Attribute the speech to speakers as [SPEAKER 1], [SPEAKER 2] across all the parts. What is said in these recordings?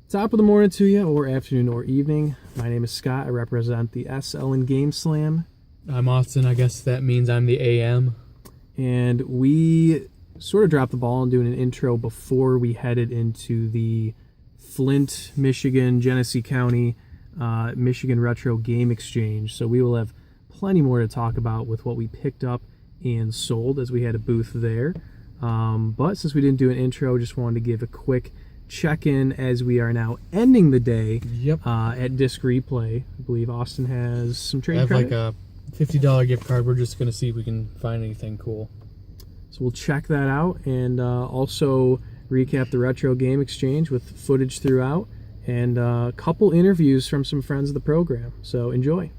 [SPEAKER 1] Top of the morning to you, or afternoon, or evening. My name is Scott. I represent the SL in GameSLAM.
[SPEAKER 2] I'm Austin. I guess that means I'm the AM.
[SPEAKER 1] And we sort of dropped the ball on doing an intro before we headed into the Flint, Michigan, Genesee County, Michigan Retro Game Exchange. So we will have plenty more to talk about with what we picked up and sold, as we had a booth there. But since we didn't do an intro, just wanted to give a quick check-in as we are now ending the day at Disc Replay. I believe Austin has some trade credit.
[SPEAKER 2] I have like a $50 gift card. We're just going to see if we can find anything cool.
[SPEAKER 1] So we'll check that out and also recap the Retro Game Exchange with footage throughout and a couple interviews from some friends of the program. So enjoy.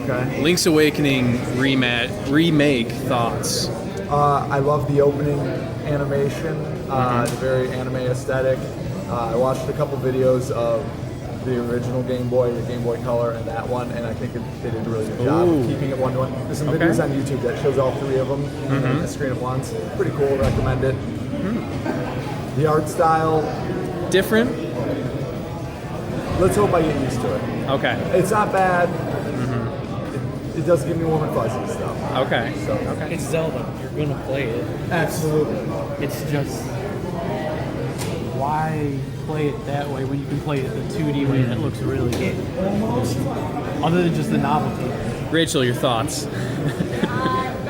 [SPEAKER 3] Okay.
[SPEAKER 1] Link's Awakening remake thoughts.
[SPEAKER 3] I love the opening animation, the very anime aesthetic. I watched a couple videos of the original Game Boy, the Game Boy Color, and that one, and I think they did a really good job of keeping it one-to-one. There's some videos on YouTube that shows all three of them on the screen at once. Pretty cool, recommend it. The art style,
[SPEAKER 1] Different?
[SPEAKER 3] let's hope I get used to it.
[SPEAKER 1] Okay.
[SPEAKER 3] It's not bad. It does give me warm and fuzzy stuff.
[SPEAKER 1] Okay.
[SPEAKER 3] So,
[SPEAKER 2] It's Zelda. You're going to play it.
[SPEAKER 3] absolutely.
[SPEAKER 2] It's just, why play it that way when you can play it the 2D way that looks really good? Other than just the novelty.
[SPEAKER 1] Rachel, your thoughts?
[SPEAKER 4] The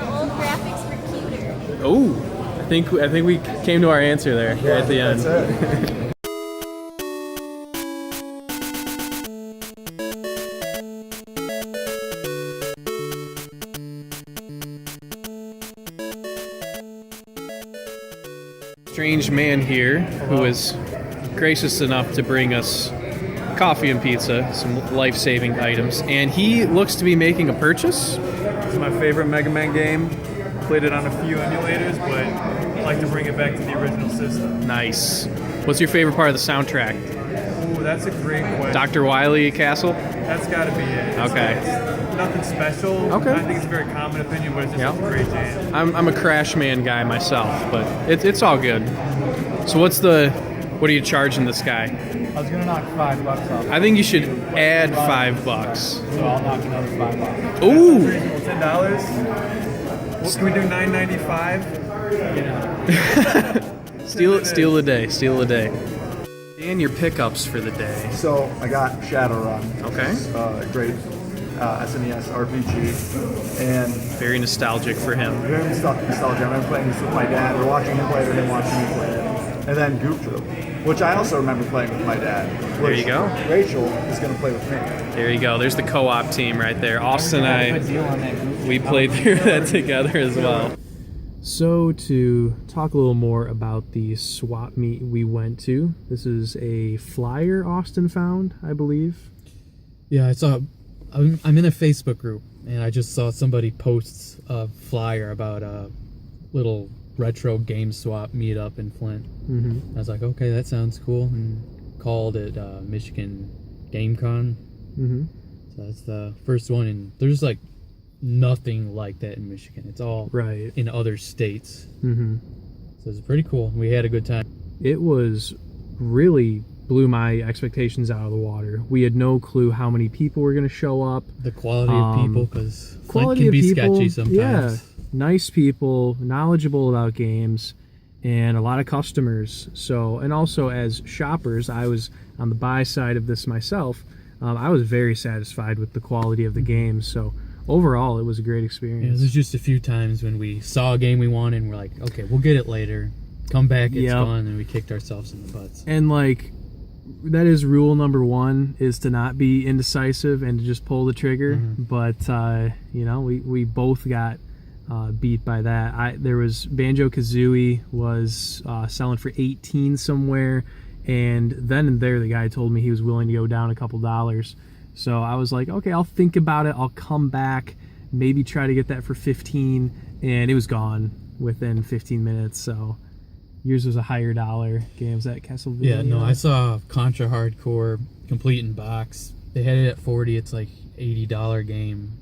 [SPEAKER 4] old graphics were cuter.
[SPEAKER 1] Oh, I think we came to our answer there at the end.
[SPEAKER 3] That's it.
[SPEAKER 1] Strange man here who is gracious enough to bring us coffee and pizza, some life-saving items, and he looks to be making a purchase.
[SPEAKER 5] This is my favorite Mega Man game. Played it on a few emulators, but I like to bring it back to the original system.
[SPEAKER 1] Nice. What's your favorite part of the soundtrack?
[SPEAKER 5] Ooh, that's a great question.
[SPEAKER 1] Dr. Wily Castle?
[SPEAKER 5] That's got to be it.
[SPEAKER 1] Okay.
[SPEAKER 5] Nothing special.
[SPEAKER 1] Okay.
[SPEAKER 5] I think it's a very common opinion, but it's just a great jam.
[SPEAKER 1] I'm a Crash Man guy myself, but it's all good. So what are you charging this guy?
[SPEAKER 2] I was going to knock $5 off.
[SPEAKER 1] I think you should add $5.
[SPEAKER 2] So I'll knock another $5 off.
[SPEAKER 1] Ooh!
[SPEAKER 5] $10? What can we do? $9.95?
[SPEAKER 1] Steal the day. And your pickups for the day.
[SPEAKER 3] So I got Shadowrun.
[SPEAKER 1] Okay.
[SPEAKER 3] Great SNES RPG, and
[SPEAKER 1] Very nostalgic for him.
[SPEAKER 3] very nostalgic. I've been playing this with my dad. We're watching him play it, and him watching me play it. And then Goop Troop, which I also remember playing with my dad.
[SPEAKER 1] There you go.
[SPEAKER 3] Rachel is going to play with me.
[SPEAKER 1] There you go. There's the co-op team right there. Austin and
[SPEAKER 2] Good deal on that group.
[SPEAKER 1] we played through that together as well. So to talk a little more about the swap meet we went to, this is a flyer Austin found, I believe.
[SPEAKER 2] Yeah, I'm in a Facebook group, and I just saw somebody post a flyer about a little retro game swap meetup in Flint. I was like, okay, that sounds cool, and called it Michigan GameCon. So that's the first one, and there's like nothing like that in Michigan. It's all
[SPEAKER 1] Right.
[SPEAKER 2] in other states. So it's pretty cool. We had a good time.
[SPEAKER 1] It was really blew my expectations out of the water. We had no clue how many people were going to show up.
[SPEAKER 2] The quality of people, because Flint
[SPEAKER 1] Quality
[SPEAKER 2] can
[SPEAKER 1] of
[SPEAKER 2] be
[SPEAKER 1] people,
[SPEAKER 2] sketchy sometimes.
[SPEAKER 1] yeah. Nice people, knowledgeable about games, and a lot of customers. So, and also as shoppers, I was on the buy side of this myself. I was very satisfied with the quality of the games. So overall, it was a great
[SPEAKER 2] Yeah,
[SPEAKER 1] experience.
[SPEAKER 2] there's just a few times when we saw a game we wanted and we're like, okay, we'll get it later. Come back, it's fun, and we kicked ourselves in the butts.
[SPEAKER 1] And like, that is rule number one, is to not be indecisive and to just pull the trigger. But you know, we both got beat by that. There was Banjo-Kazooie was selling for $18 somewhere, and then and there the guy told me he was willing to go down a couple dollars. So I was like, okay, I'll think about it. I'll come back, maybe try to get that for 15, and it was gone within 15 minutes. So yours was a higher dollar game. Was that Castlevania?
[SPEAKER 2] Yeah, no, I saw Contra Hardcore complete in box. They had it at 40. It's like $80 game.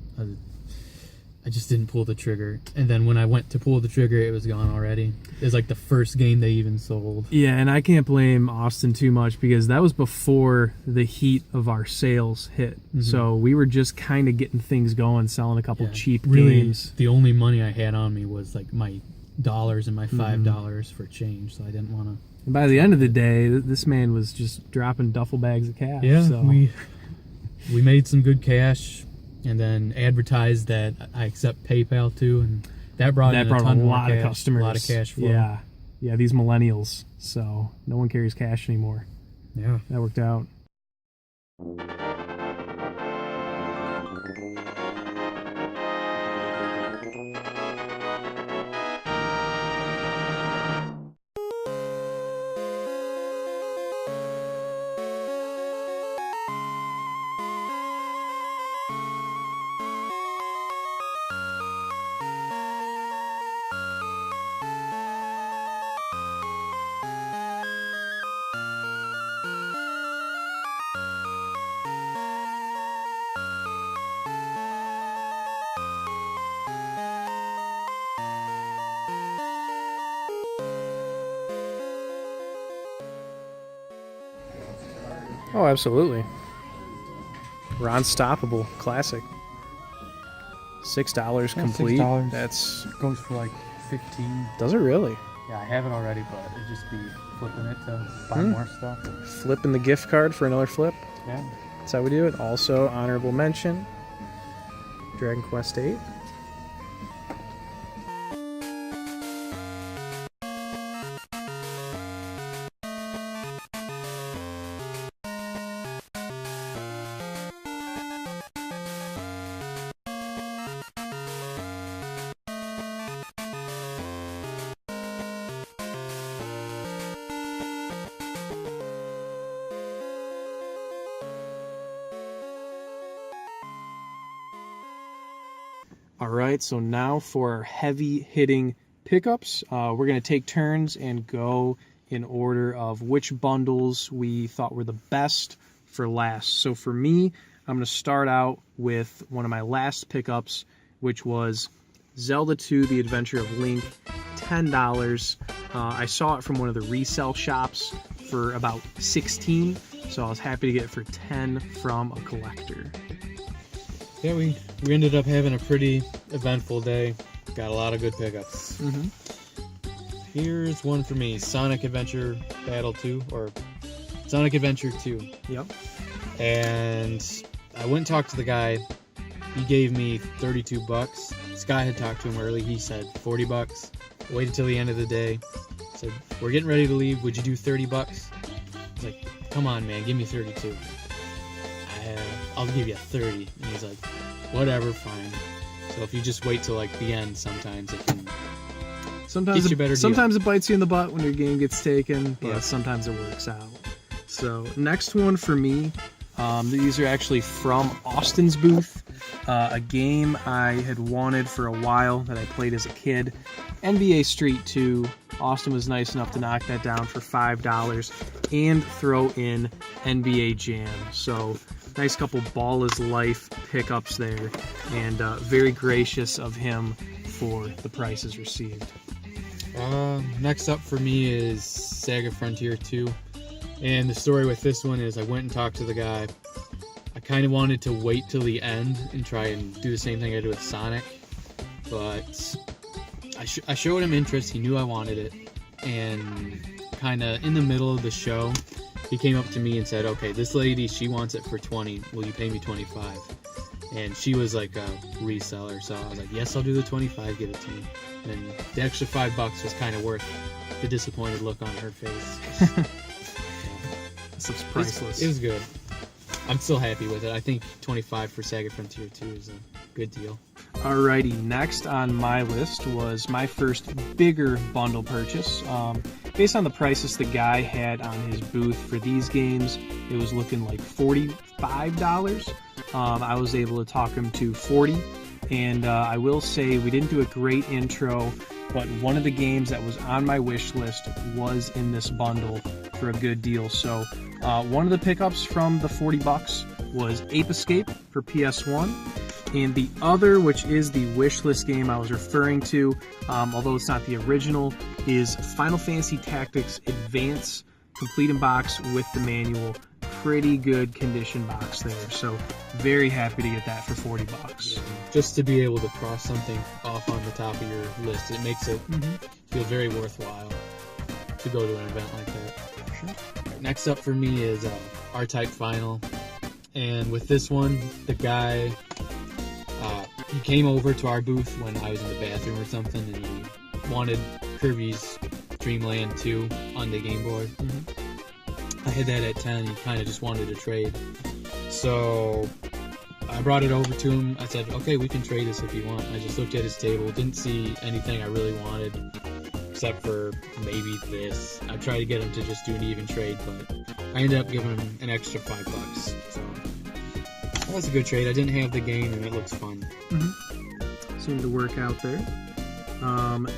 [SPEAKER 2] I just didn't pull the trigger. And then when I went to pull the trigger, it was gone already. It was like the first game they even sold.
[SPEAKER 1] Yeah, and I can't blame Austin too much because that was before the heat of our sales hit.
[SPEAKER 2] Mm-hmm.
[SPEAKER 1] So we were just kind of getting things going, selling a couple cheap
[SPEAKER 2] really,
[SPEAKER 1] games.
[SPEAKER 2] The only money I had on me was like my dollars and my $5 for change, so I didn't want to.
[SPEAKER 1] And by the end of the day, this man was just dropping duffel bags of cash.
[SPEAKER 2] Yeah,
[SPEAKER 1] so.
[SPEAKER 2] we made some good cash, and then advertised that I accept PayPal too, and that brought in a ton
[SPEAKER 1] a
[SPEAKER 2] more
[SPEAKER 1] lot
[SPEAKER 2] cash,
[SPEAKER 1] of customers,
[SPEAKER 2] a lot of cash flow.
[SPEAKER 1] Yeah, these millennials. So no one carries cash anymore.
[SPEAKER 2] Yeah,
[SPEAKER 1] that worked out. Oh, absolutely. We're unstoppable. Classic. $6 complete.
[SPEAKER 2] $6.
[SPEAKER 1] That's
[SPEAKER 2] goes for like 15.
[SPEAKER 1] does it really?
[SPEAKER 2] Yeah, I have it already, but it'd just be flipping it to buy more stuff.
[SPEAKER 1] Flipping the gift card for another flip.
[SPEAKER 2] Yeah.
[SPEAKER 1] That's how we do it. Also, honorable mention. Dragon Quest VIII. All right, so now for our heavy hitting pickups, we're going to take turns and go in order of which bundles we thought were the best for last. So for me, I'm going to start out with one of my last pickups, which was Zelda 2: The Adventure of Link, $10. I saw it from one of the resale shops for about $16, so I was happy to get it for $10 from a collector.
[SPEAKER 2] Yeah, we ended up having a pretty eventful day. Got a lot of good pickups.
[SPEAKER 1] Mm-hmm.
[SPEAKER 2] Here's one for me: Sonic Adventure Battle 2, or Sonic Adventure 2.
[SPEAKER 1] Yep.
[SPEAKER 2] And I went and talked to the guy. He gave me $32. Scott had talked to him early. He said $40. Waited till the end of the day. Said, we're getting ready to leave. Would you do $30? I was like, come on, man, give me 32. I'll give you 30. And he's like, whatever, fine. So if you just wait till like the end, sometimes it can get you a better deal.
[SPEAKER 1] Sometimes it bites you in the butt when your game gets taken, but sometimes it works out. So next one for me, these are actually from Austin's booth. A game I had wanted for a while that I played as a kid. NBA Street 2. Austin was nice enough to knock that down for $5 and throw in NBA Jam. So nice couple Ball is Life pickups there, and very gracious of him for the prices received.
[SPEAKER 2] Next up for me is Saga Frontier 2. And the story with this one is I went and talked to the guy. I kind of wanted to wait till the end and try and do the same thing I did with Sonic, but I showed him interest. He knew I wanted it, and kind of in the middle of the show, he came up to me and said, okay, this lady, she wants it for 20. Will you pay me 25? And she was like a reseller, so I was like, yes, I'll do the 25, give it to me. And the extra $5 was kind of worth the disappointed look on her face.
[SPEAKER 1] It's priceless.
[SPEAKER 2] It was good. I'm still happy with it. I think 25 for Saga Frontier 2 is a good deal.
[SPEAKER 1] Alrighty, next on my list was my first bigger bundle purchase. Based on the prices the guy had on his booth for these games, it was looking like $45. I was able to talk him to 40. And I will say we didn't do a great intro, but one of the games that was on my wish list was in this bundle for a good deal. So one of the pickups from the $40 was Ape Escape for PS1. And the other, which is the wish list game I was referring to, although it's not the original, is Final Fantasy Tactics Advance Complete in Box with the manual. Pretty good condition box there, so very happy to get that for $40.
[SPEAKER 2] Just to be able to cross something off on the top of your list, it makes it feel very worthwhile to go to an event like that. Sure. Next up for me is R-Type Final, and with this one, the guy he came over to our booth when I was in the bathroom or something, and he wanted Kirby's Dream Land 2 on the Game Boy. I had that at 10, he kind of just wanted to trade. So I brought it over to him. I said, okay, we can trade this if you want. I just looked at his table, didn't see anything I really wanted, except for maybe this. I tried to get him to just do an even trade, but I ended up giving him an extra $5. So that was a good trade. I didn't have the game, and it looks fun.
[SPEAKER 1] Seemed to work out there.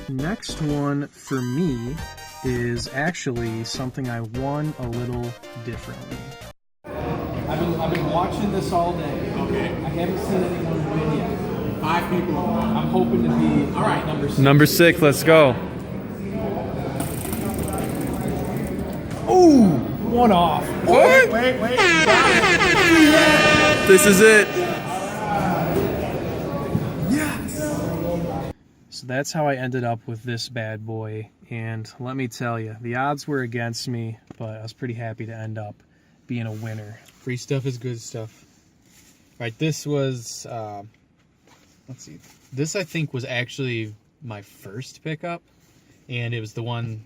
[SPEAKER 1] Next one for me is actually something I won a little differently. I've been watching this all day.
[SPEAKER 5] Okay.
[SPEAKER 1] I haven't seen anyone win yet.
[SPEAKER 6] 5 people.
[SPEAKER 1] I'm hoping to be all right. Number 6.
[SPEAKER 5] Number 6, let's go.
[SPEAKER 1] Ooh, one off.
[SPEAKER 5] What?
[SPEAKER 6] Wait.
[SPEAKER 5] This is it.
[SPEAKER 1] So that's how I ended up with this bad boy. And let me tell you, the odds were against me, but I was pretty happy to end up being a winner.
[SPEAKER 2] Free stuff is good stuff. Right, this was, let's see. This, I think, was actually my first pickup, and it was the one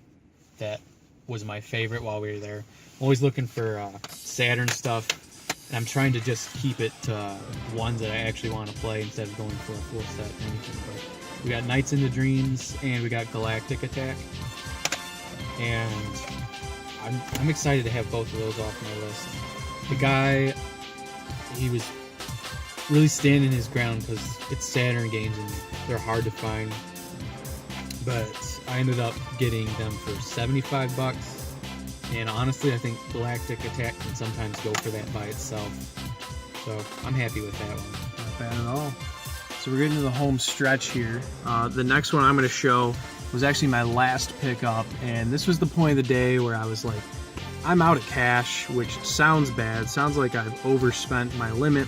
[SPEAKER 2] that was my favorite while we were there. I'm always looking for Saturn stuff, and I'm trying to just keep it to ones that I actually want to play instead of going for a full set or anything. But we got Nights into Dreams, and we got Galactic Attack, and I'm excited to have both of those off my list. The guy, he was really standing his ground because it's Saturn games and they're hard to find. But I ended up getting them for $75. And honestly, I think Galactic Attack can sometimes go for that by itself. So I'm happy with that one.
[SPEAKER 1] Not bad at all. So we're getting to the home stretch here. The next one I'm going to show was actually my last pickup. And this was the point of the day where I was like, I'm out of cash, which sounds bad. Sounds like I've overspent my limit.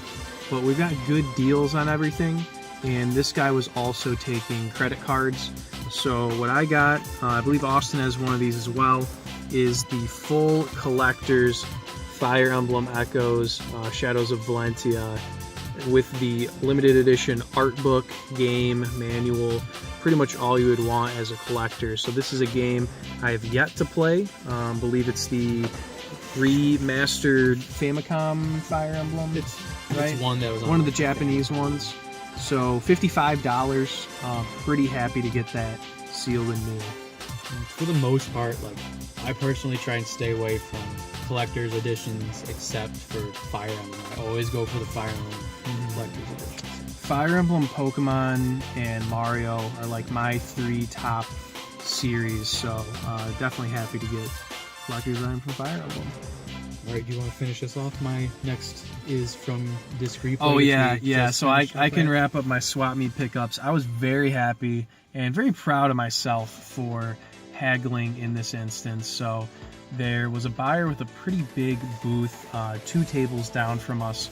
[SPEAKER 1] But we've got good deals on everything. And this guy was also taking credit cards. So what I got, I believe Austin has one of these as well, is the full collector's Fire Emblem Echoes, Shadows of Valentia, with the limited edition art book, game, manual, pretty much all you would want as a collector. So this is a game I have yet to play. I believe it's the remastered Famicom Fire Emblem.
[SPEAKER 2] It's
[SPEAKER 1] one
[SPEAKER 2] that was
[SPEAKER 1] one of the Japanese ones. So $55. Pretty happy to get that sealed and new.
[SPEAKER 2] For the most part, like, I personally try and stay away from collector's editions except for Fire Emblem. I always go for the Fire Emblem collector's editions.
[SPEAKER 1] Fire Emblem, Pokemon, and Mario are like my 3 top series, so definitely happy to get collector's item from Fire Emblem.
[SPEAKER 2] Alright, do you want to finish us off? My next is from Disc Replay.
[SPEAKER 1] Oh yeah. So I can wrap up my swap meet pickups. I was very happy and very proud of myself for haggling in this instance. So there was a buyer with a pretty big booth, 2 tables down from us.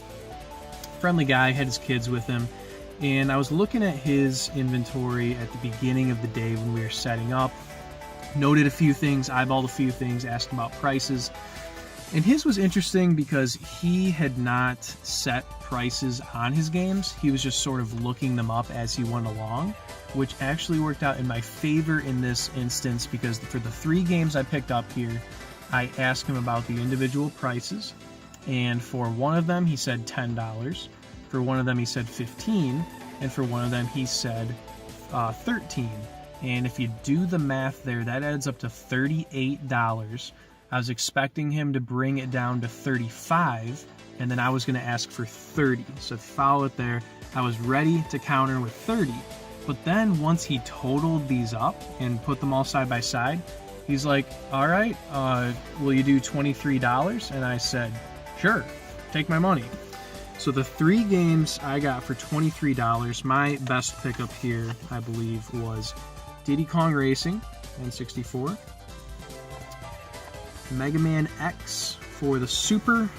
[SPEAKER 1] Friendly guy, had his kids with him, and I was looking at his inventory at the beginning of the day when we were setting up. Noted a few things, eyeballed a few things, asked about prices. And his was interesting because he had not set prices on his games. He was just sort of looking them up as he went along, which actually worked out in my favor in this instance because for the 3 games I picked up here, I asked him about the individual prices. And for one of them, he said $10. For one of them, he said $15. And for one of them, he said $13. And if you do the math there, that adds up to $38. I was expecting him to bring it down to $35, and then I was going to ask for 30. So if you follow it there, I was ready to counter with 30. But then once he totaled these up and put them all side by side, he's like, all right, will you do $23? And I said, sure, take my money. So the 3 games I got for $23, my best pickup here, I believe, was Diddy Kong Racing N64, Mega Man X for the Super,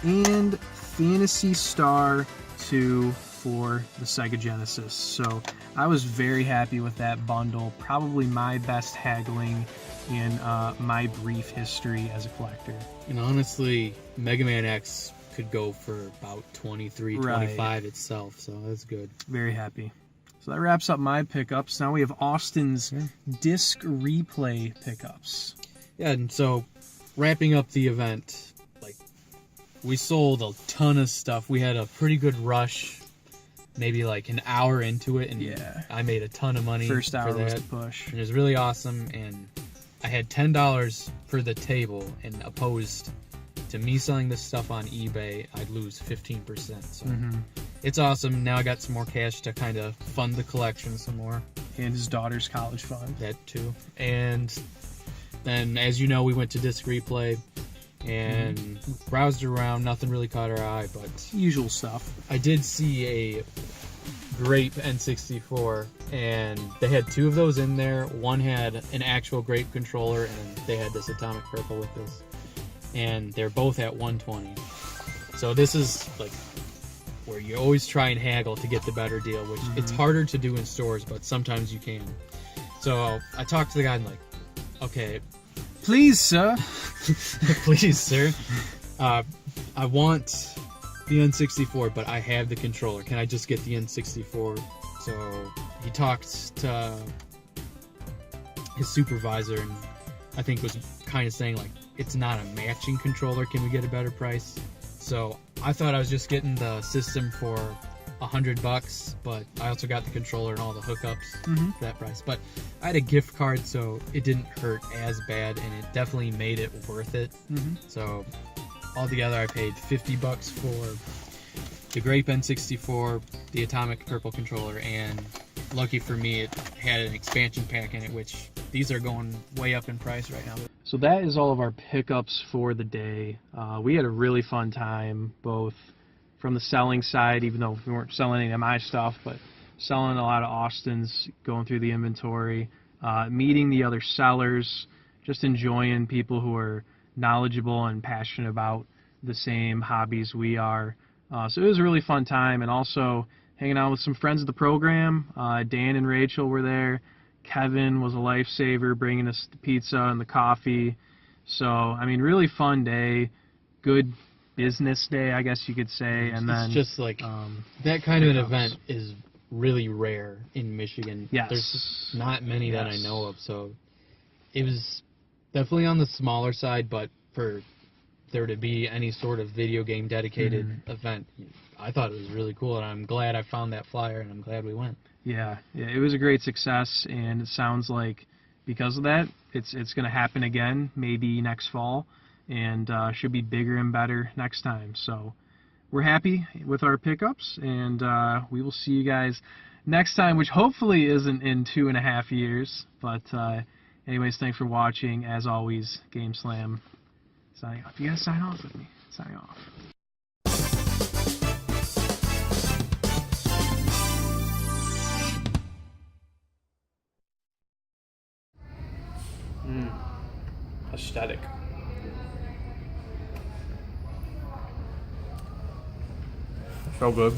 [SPEAKER 1] and Phantasy Star 2 for the Sega Genesis. So I was very happy with that bundle. Probably my best haggling in my brief history as a collector.
[SPEAKER 2] And honestly, Mega Man X could go for about 23, 25 itself, so that's good.
[SPEAKER 1] Very happy. So that wraps up my pickups. Now we have Austin's disc replay pickups.
[SPEAKER 2] Yeah, and so wrapping up the event, like, we sold a ton of stuff. We had a pretty good rush, maybe like an hour into it, and
[SPEAKER 1] yeah,
[SPEAKER 2] I made a ton of money.
[SPEAKER 1] First hour
[SPEAKER 2] for that.
[SPEAKER 1] was the push.
[SPEAKER 2] And it was really awesome, and I had $10 for the table, and opposed to me selling this stuff on eBay, I'd lose 15%. So it's awesome. Now I got some more cash to kind of fund the collection some more.
[SPEAKER 1] And his daughter's college fund.
[SPEAKER 2] That too. And then, as you know, we went to Disc Replay and browsed around. Nothing really caught our eye, but
[SPEAKER 1] Usual stuff.
[SPEAKER 2] I did see a grape N64, and they had 2 of those in there. One had an actual grape controller, and they had this atomic purple with this. And they're both at 120. So this is like where you always try and haggle to get the better deal, which it's harder to do in stores, but sometimes you can. So I talked to the guy and like, okay,
[SPEAKER 1] please, sir.
[SPEAKER 2] please, sir. I want the N64, but I have the controller. Can I just get the N64? So he talked to his supervisor, and I think was kind of saying like, it's not a matching controller. Can we get a better price? So I thought I was just getting the system for $100, but I also got the controller and all the hookups for that price. But I had a gift card, so it didn't hurt as bad, and it definitely made it worth it. So altogether, I paid $50 for the Grape N64, the Atomic Purple controller, and lucky for me, it had an expansion pack in it, which these are going way up in price right now.
[SPEAKER 1] So that is all of our pickups for the day. We had a really fun time, both from the selling side, even though we weren't selling any of my stuff, but selling a lot of Austin's, going through the inventory, meeting the other sellers, just enjoying people who are knowledgeable and passionate about the same hobbies we are. So it was a really fun time, and also hanging out with some friends of the program. Dan and Rachel were there. Kevin was a lifesaver, bringing us the pizza and the coffee. So, I mean, really fun day. Good business day, I guess you could say. And then
[SPEAKER 2] it's just like that kind of an event is really rare in Michigan.
[SPEAKER 1] Yes.
[SPEAKER 2] There's just not many that I know of. So it was definitely on the smaller side, but for there to be any sort of video game dedicated event, I thought it was really cool, and I'm glad I found that flyer, and I'm glad we went.
[SPEAKER 1] Yeah, it was a great success, and it sounds like because of that, it's going to happen again, maybe next fall, and should be bigger and better next time. So we're happy with our pickups, and we will see you guys next time, which hopefully isn't in 2.5 years. But anyways, thanks for watching. As always, GameSLAM signing off. You guys sign off with me. Signing off.
[SPEAKER 5] Aesthetic. So good.